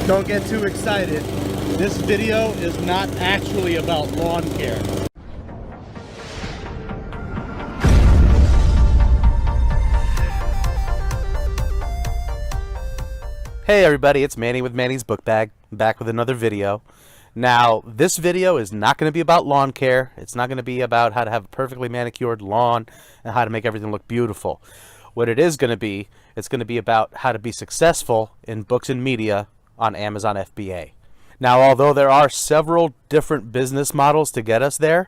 Don't get too excited. This video is not actually about lawn care. Hey everybody, it's Manny with Manny's Book Bag, back with another video. Now, this video is not going to be about lawn care. It's not going to be about how to have a perfectly manicured lawn and how to make everything look beautiful. What it is going to be, it's going to be about how to be successful in books and media on Amazon FBA. Now, although there are several different business models to get us there,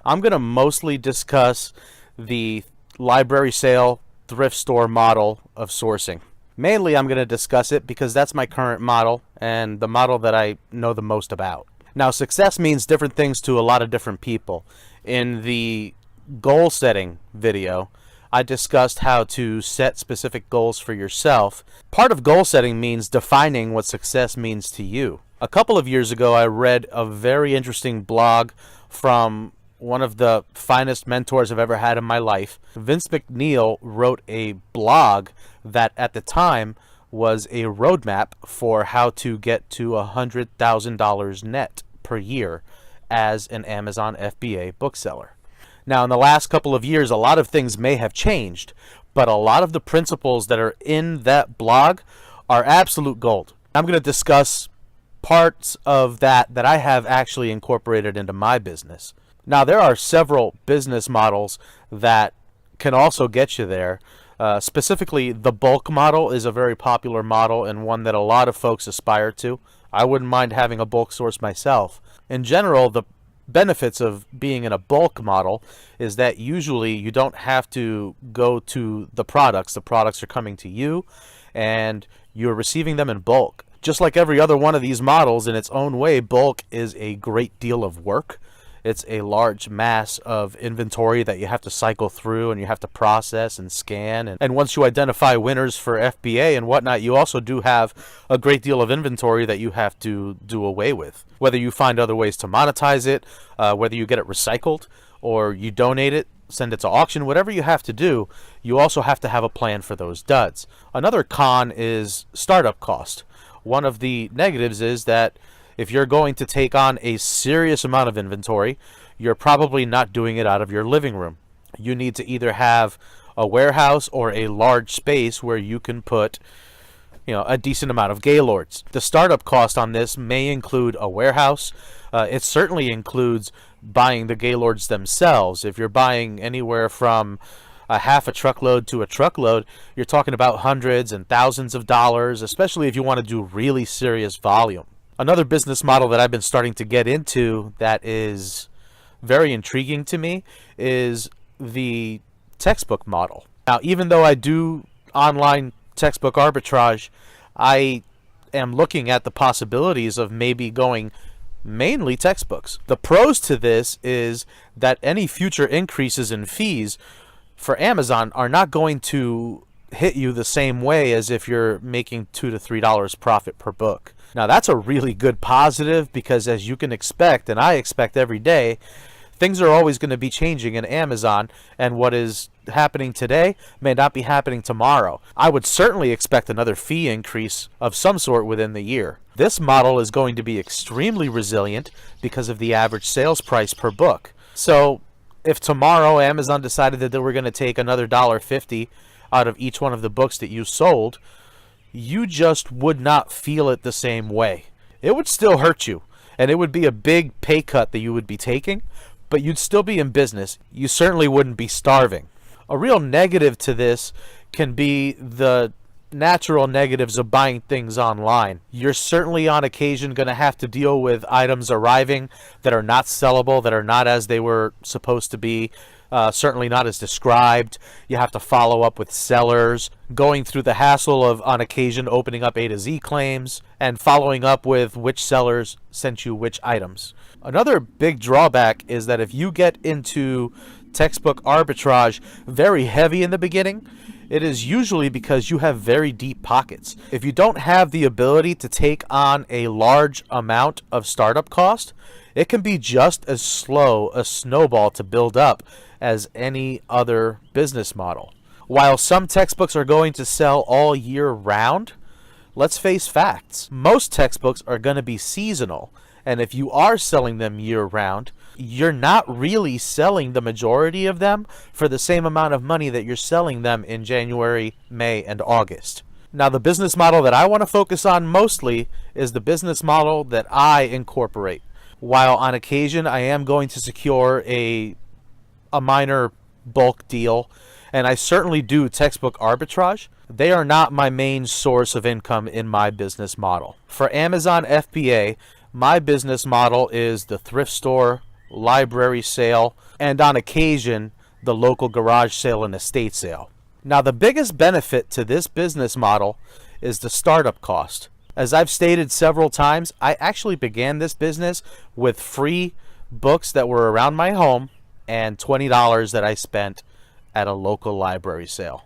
I'm going to mostly discuss the library sale thrift store model of sourcing. Mainly, I'm going to discuss it because that's my current model and the model that I know the most about. Now, success means different things to a lot of different people. In the goal setting video, I discussed how to set specific goals for yourself. Part of goal setting means defining what success means to you. A couple of years ago, I read a very interesting blog from one of the finest mentors I've ever had in my life. Vince McNeil wrote a blog that at the time was a roadmap for how to get to $100,000 net per year as an Amazon FBA bookseller. Now, in the last couple of years, a lot of things may have changed, but a lot of the principles that are in that blog are absolute gold. I'm going to discuss parts of that I have actually incorporated into my business. Now, there are several business models that can also get you there. Specifically, the bulk model is a very popular model and one that a lot of folks aspire to. I wouldn't mind having a bulk source myself. In general, the benefits of being in a bulk model is that usually you don't have to go to the products. The products are coming to you and you're receiving them in bulk. Just like every other one of these models in its own way, bulk is a great deal of work. It's a large mass of inventory that you have to cycle through and you have to process and scan. And once you identify winners for FBA and whatnot, you also do have a great deal of inventory that you have to do away with. Whether you find other ways to monetize it, whether you get it recycled or you donate it, send it to auction, whatever you have to do, you also have to have a plan for those duds. Another con is startup cost. One of the negatives is that if you're going to take on a serious amount of inventory, you're probably not doing it out of your living room. You need to either have a warehouse or a large space where you can put, a decent amount of Gaylords. The startup cost on this may include a warehouse. It certainly includes buying the Gaylords themselves. If you're buying anywhere from a half a truckload to a truckload, you're talking about hundreds and thousands of dollars, especially if you want to do really serious volume. Another business model that I've been starting to get into that is very intriguing to me is the textbook model. Now, even though I do online textbook arbitrage, I am looking at the possibilities of maybe going mainly textbooks. The pros to this is that any future increases in fees for Amazon are not going to hit you the same way as if you're making $2 to $3 profit per book. Now, that's a really good positive because, as you can expect, and I expect every day, things are always going to be changing in Amazon, and what is happening today may not be happening tomorrow. I would certainly expect another fee increase of some sort within the year. This model is going to be extremely resilient because of the average sales price per book. So, if tomorrow Amazon decided that they were going to take another $1.50 out of each one of the books that you sold, you just would not feel it the same way. It would still hurt you, and it would be a big pay cut that you would be taking, but you'd still be in business. You certainly wouldn't be starving. A real negative to this can be the natural negatives of buying things online. You're certainly on occasion going to have to deal with items arriving that are not sellable, that are not as they were supposed to be. Certainly not as described. You have to follow up with sellers, going through the hassle of, on occasion, opening up A to Z claims, and following up with which sellers sent you which items. Another big drawback is that if you get into textbook arbitrage very heavy in the beginning, it is usually because you have very deep pockets. If you don't have the ability to take on a large amount of startup cost, it can be just as slow a snowball to build up as any other business model. While some textbooks are going to sell all year round, Let's face facts. Most textbooks are going to be seasonal. And if you are selling them year-round, you're not really selling the majority of them for the same amount of money that you're selling them in January, May, and August. Now, the business model that I want to focus on mostly is the business model that I incorporate. While on occasion I am going to secure a minor bulk deal, and I certainly do textbook arbitrage, they are not my main source of income in my business model. For Amazon FBA, my business model is the thrift store, library sale, and on occasion, the local garage sale and estate sale. Now, the biggest benefit to this business model is the startup cost. As I've stated several times, I actually began this business with free books that were around my home and $20 that I spent at a local library sale.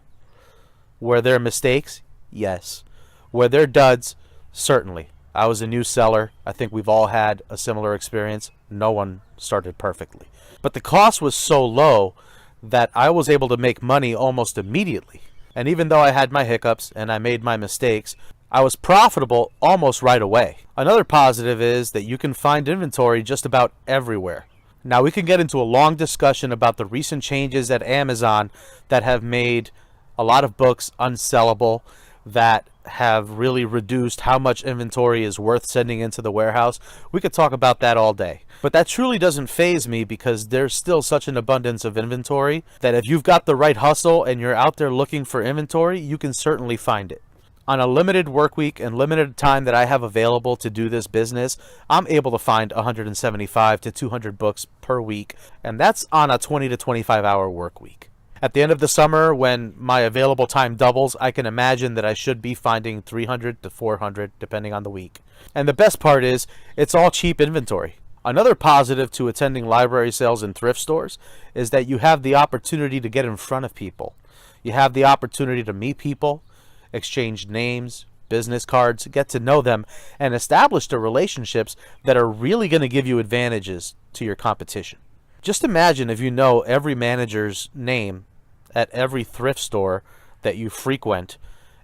Were there mistakes? Yes. Were there duds? Certainly. I was a new seller. I think we've all had a similar experience. No one started perfectly. But the cost was so low that I was able to make money almost immediately. And even though I had my hiccups and I made my mistakes, I was profitable almost right away. Another positive is that you can find inventory just about everywhere. Now, we can get into a long discussion about the recent changes at Amazon that have made a lot of books unsellable, that have really reduced how much inventory is worth sending into the warehouse. We could talk about that all day. But that truly doesn't faze me because there's still such an abundance of inventory that if you've got the right hustle and you're out there looking for inventory, you can certainly find it. On a limited work week and limited time that I have available to do this business, I'm able to find 175 to 200 books per week, and that's on a 20 to 25 hour work week. At the end of the summer, when my available time doubles, I can imagine that I should be finding 300 to 400, depending on the week. And the best part is, it's all cheap inventory. Another positive to attending library sales and thrift stores is that you have the opportunity to get in front of people. You have the opportunity to meet people, exchange names, business cards, get to know them, and establish the relationships that are really going to give you advantages to your competition. Just imagine if you know every manager's name at every thrift store that you frequent,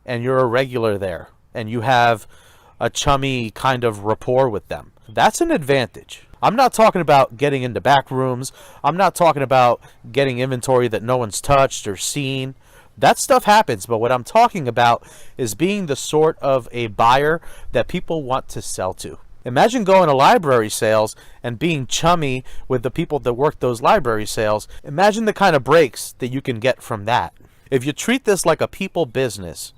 and you're a regular there, and you have a chummy kind of rapport with them. That's an advantage. I'm not talking about getting into back rooms. I'm not talking about getting inventory that no one's touched or seen. That stuff happens, but what I'm talking about is being the sort of a buyer that people want to sell to. Imagine going to library sales and being chummy with the people that work those library sales. Imagine the kind of breaks that you can get from that. If you treat this like a people business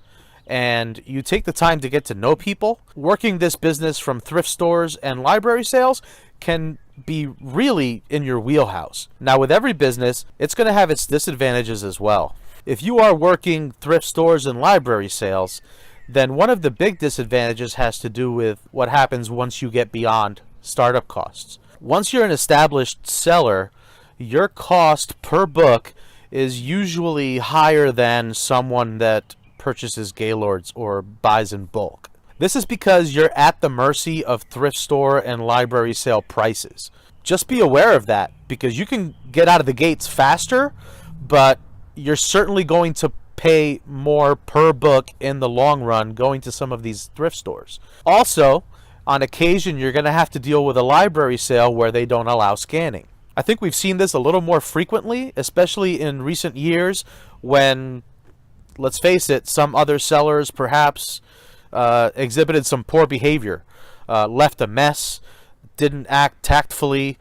and you take the time to get to know people, working this business from thrift stores and library sales can be really in your wheelhouse. Now, with every business, it's going to have its disadvantages as well. If you are working thrift stores and library sales, then one of the big disadvantages has to do with what happens once you get beyond startup costs. Once you're an established seller, your cost per book is usually higher than someone that purchases Gaylords or buys in bulk. This is because you're at the mercy of thrift store and library sale prices. Just be aware of that, because you can get out of the gates faster, but you're certainly going to pay more per book in the long run going to some of these thrift stores. Also, on occasion, you're going to have to deal with a library sale where they don't allow scanning. I think we've seen this a little more frequently, especially in recent years when, let's face it, some other sellers perhaps exhibited some poor behavior, left a mess, didn't act tactfully,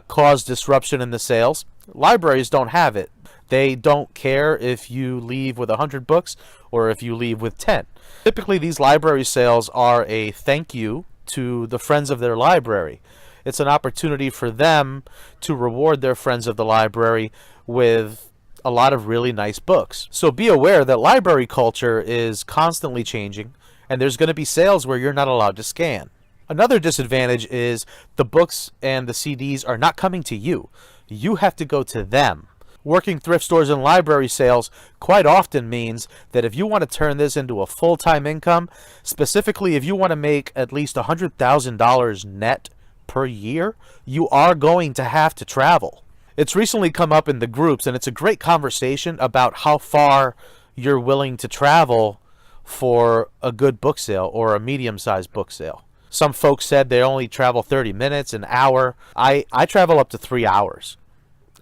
caused disruption in the sales. Libraries don't have it. They don't care if you leave with 100 books or if you leave with 10. Typically, these library sales are a thank you to the friends of their library. It's an opportunity for them to reward their friends of the library with a lot of really nice books. So be aware that library culture is constantly changing, and there's going to be sales where you're not allowed to scan. Another disadvantage is the books and the CDs are not coming to you. You have to go to them. Working thrift stores and library sales quite often means that if you want to turn this into a full-time income, specifically if you want to make at least $100,000 net per year, you are going to have to travel. It's recently come up in the groups, and it's a great conversation about how far you're willing to travel for a good book sale or a medium-sized book sale. Some folks said they only travel 30 minutes, an hour. I travel up to 3 hours.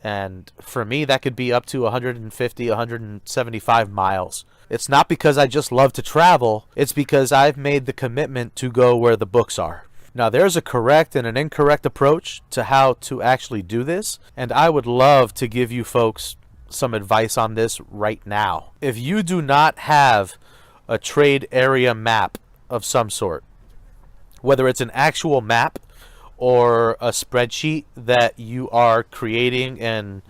And for me, that could be up to 150, 175 miles. It's not because I just love to travel. It's because I've made the commitment to go where the books are. Now, there's a correct and an incorrect approach to how to actually do this, and I would love to give you folks some advice on this right now. If you do not have a trade area map of some sort, whether it's an actual map or a spreadsheet that you are creating and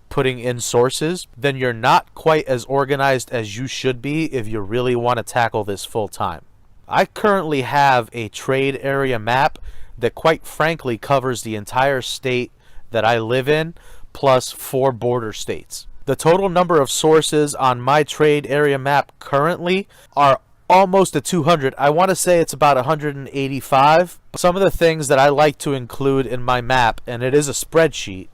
putting in sources, then you're not quite as organized as you should be if you really want to tackle this full time. I currently have a trade area map that quite frankly covers the entire state that I live in, plus 4 border states. The total number of sources on my trade area map currently are almost at 200. I want to say it's about 185. Some of the things that I like to include in my map, and it is a spreadsheet,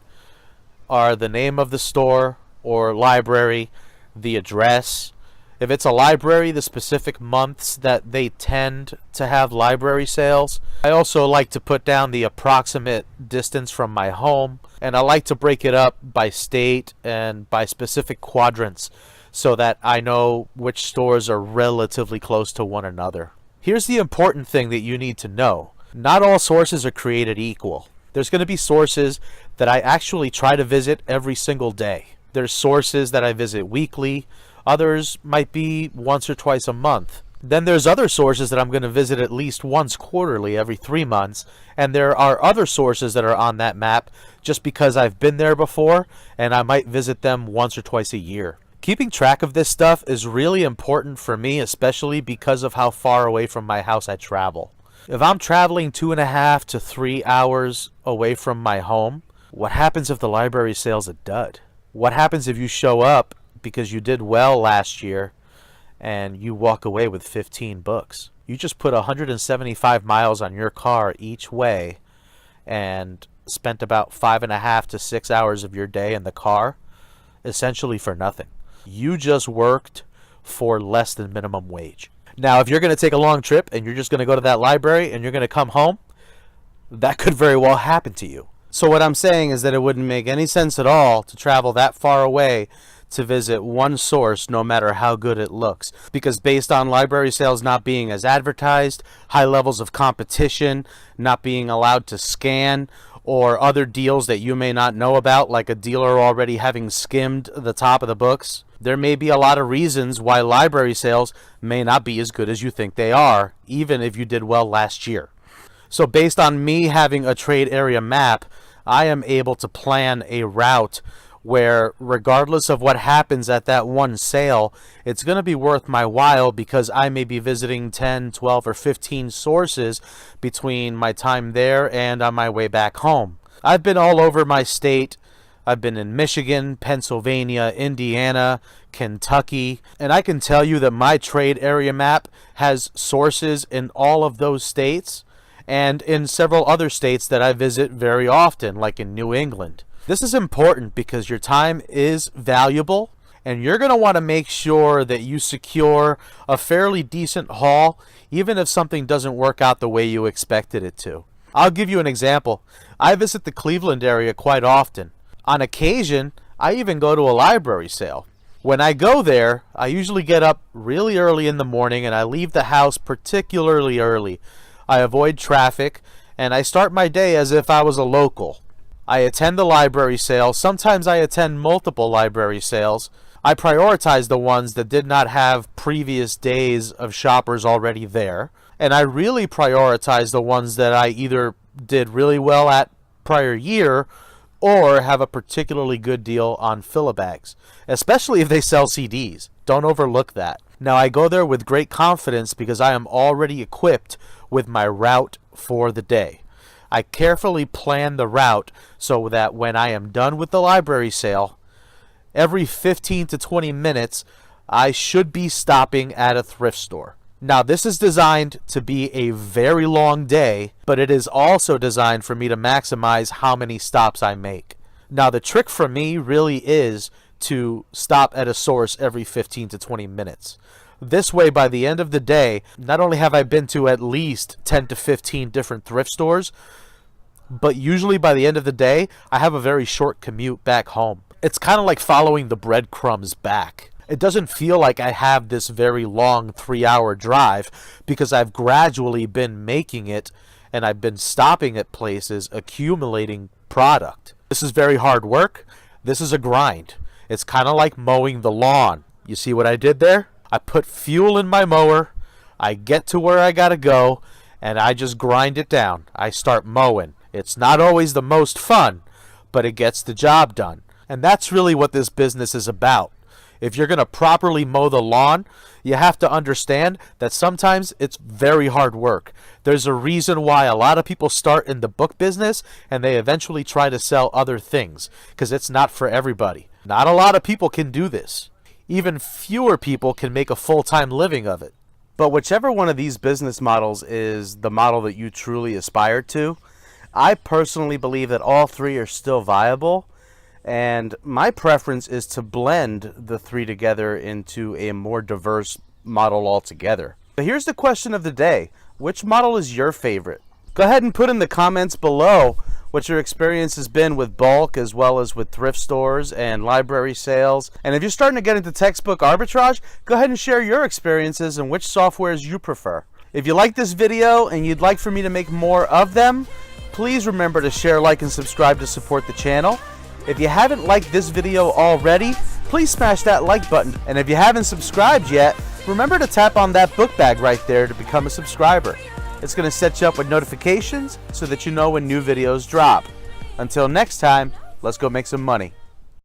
are the name of the store or library, the address. If it's a library, the specific months that they tend to have library sales. I also like to put down the approximate distance from my home, and I like to break it up by state and by specific quadrants so that I know which stores are relatively close to one another. Here's the important thing that you need to know. Not all sources are created equal. There's going to be sources that I actually try to visit every single day. There's sources that I visit weekly. Others might be once or twice a month. Then there's other sources that I'm going to visit at least once quarterly, every 3 months. And there are other sources that are on that map just because I've been there before and I might visit them once or twice a year. Keeping track of this stuff is really important for me, especially because of how far away from my house I travel. If I'm traveling 2.5 to 3 hours away from my home, what happens if the library sale's a dud? What happens if you show up because you did well last year and you walk away with 15 books? You just put 175 miles on your car each way and spent about 5.5 to 6 hours of your day in the car, essentially for nothing. You just worked for less than minimum wage. Now, if you're going to take a long trip and you're just going to go to that library and you're going to come home, that could very well happen to you. So what I'm saying is that it wouldn't make any sense at all to travel that far away to visit one source, no matter how good it looks. Because based on library sales not being as advertised, high levels of competition, not being allowed to scan, or other deals that you may not know about, like a dealer already having skimmed the top of the books, there may be a lot of reasons why library sales may not be as good as you think they are, even if you did well last year. So based on me having a trade area map, I am able to plan a route where regardless of what happens at that one sale, it's going to be worth my while because I may be visiting 10, 12, or 15 sources between my time there and on my way back home. I've been all over my state. I've been in Michigan, Pennsylvania, Indiana, Kentucky, and I can tell you that my trade area map has sources in all of those states and in several other states that I visit very often, like in New England. This is important because your time is valuable and you're going to want to make sure that you secure a fairly decent haul even if something doesn't work out the way you expected it to. I'll give you an example. I visit the Cleveland area quite often. On occasion, I even go to a library sale. When I go there, I usually get up really early in the morning and I leave the house particularly early. I avoid traffic and I start my day as if I was a local. I attend the library sale. Sometimes I attend multiple library sales. I prioritize the ones that did not have previous days of shoppers already there. And I really prioritize the ones that I either did really well at prior year or have a particularly good deal on fill-a-bags, especially if they sell CDs. Don't overlook that. Now, I go there with great confidence because I am already equipped with my route for the day. I carefully plan the route so that when I am done with the library sale, every 15 to 20 minutes, I should be stopping at a thrift store. Now, this is designed to be a very long day, but it is also designed for me to maximize how many stops I make. Now, the trick for me really is to stop at a source every 15 to 20 minutes. This way, by the end of the day, not only have I been to at least 10 to 15 different thrift stores, but usually by the end of the day, I have a very short commute back home. It's kind of like following the breadcrumbs back. It doesn't feel like I have this very long 3-hour drive because I've gradually been making it and I've been stopping at places, accumulating product. This is very hard work. This is a grind. It's kind of like mowing the lawn. You see what I did there? I put fuel in my mower, I get to where I gotta go, and I just grind it down. I start mowing. It's not always the most fun, but it gets the job done. And that's really what this business is about. If you're going to properly mow the lawn, you have to understand that sometimes it's very hard work. There's a reason why a lot of people start in the book business and they eventually try to sell other things, because it's not for everybody. Not a lot of people can do this. Even fewer people can make a full-time living of it. But whichever one of these business models is the model that you truly aspire to, I personally believe that all three are still viable, and my preference is to blend the three together into a more diverse model altogether. But here's the question of the day. Which model is your favorite? Go ahead and put in the comments below what your experience has been with bulk as well as with thrift stores and library sales. And if you're starting to get into textbook arbitrage, go ahead and share your experiences and which softwares you prefer. If you like this video and you'd like for me to make more of them, please remember to share, like, and subscribe to support the channel. If you haven't liked this video already, please smash that like button. And if you haven't subscribed yet, remember to tap on that book bag right there to become a subscriber. It's going to set you up with notifications so that you know when new videos drop. Until next time, let's go make some money.